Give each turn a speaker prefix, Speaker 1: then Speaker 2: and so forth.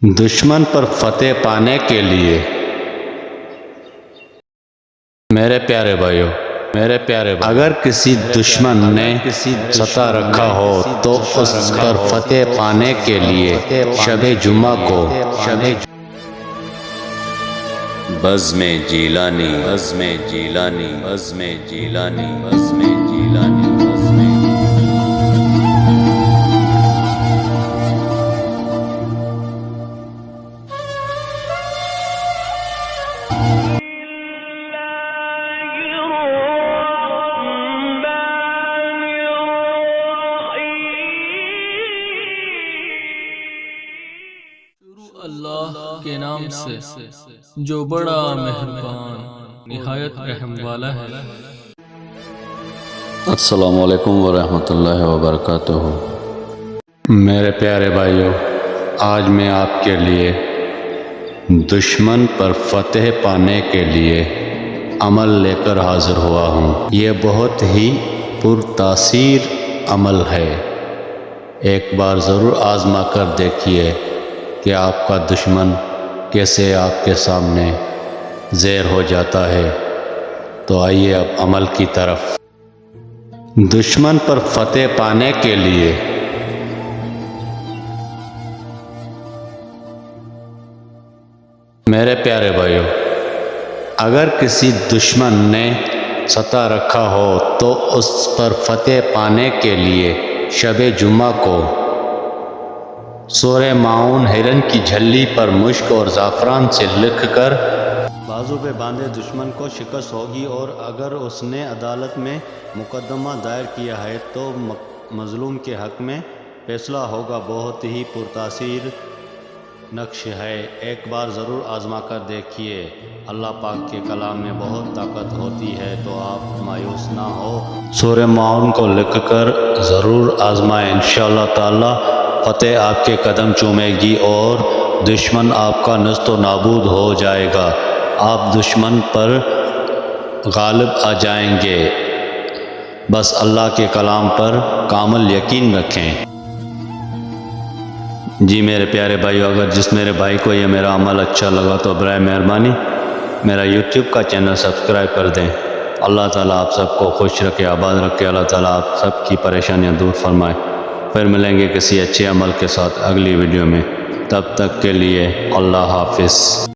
Speaker 1: دشمن پر فتح پانے کے لیے میرے پیارے بھائیوں، اگر کسی دشمن نے ستا رکھا ہو تو اس پر فتح پانے کے لیے شب جمعہ کو بزم جیلانی بزم جیلانی بزم جیلانی بزم جیلانی
Speaker 2: اللہ کے نام سے جو بڑا مہربان نہایت رحم والا ہے۔
Speaker 1: السلام علیکم ورحمۃ اللہ وبرکاتہ۔ میرے پیارے بھائیوں، آج میں آپ کے لیے دشمن پر فتح پانے کے لیے عمل لے کر حاضر ہوا ہوں۔ یہ بہت ہی پرتاثیر عمل ہے، ایک بار ضرور آزما کر دیکھیے کہ آپ کا دشمن کیسے آپ کے سامنے زیر ہو جاتا ہے۔ تو آئیے اب عمل کی طرف۔ دشمن پر فتح پانے کے لیے میرے پیارے بھائیوں، اگر کسی دشمن نے ستا رکھا ہو تو اس پر فتح پانے کے لیے شب جمعہ کو سورہ معون ہرن کی جھلی پر مشک اور زعفران سے لکھ کر بازو پہ باندھے دشمن کو شکست ہوگی، اور اگر اس نے عدالت میں مقدمہ دائر کیا ہے تو مظلوم کے حق میں فیصلہ ہوگا۔ بہت ہی پرتاثیر نقش ہے، ایک بار ضرور آزما کر دیکھیے۔ اللہ پاک کے کلام میں بہت طاقت ہوتی ہے، تو آپ مایوس نہ ہو، سورہ معون کو لکھ کر ضرور آزمائیں۔ انشاءاللہ تعالی فتح آپ کے قدم چومے گی اور دشمن آپ کا نیست و نابود ہو جائے گا۔ آپ دشمن پر غالب آ جائیں گے، بس اللہ کے کلام پر کامل یقین رکھیں۔ جی میرے پیارے بھائیو، اگر جس میرے بھائی کو یہ میرا عمل اچھا لگا تو برائے مہربانی میرا یوٹیوب کا چینل سبسکرائب کر دیں۔ اللہ تعالیٰ آپ سب کو خوش رکھے، آباد رکھے۔ اللہ تعالیٰ آپ سب کی پریشانیاں دور فرمائے۔ پھر ملیں گے کسی اچھے عمل کے ساتھ اگلی ویڈیو میں، تب تک کے لیے اللہ حافظ۔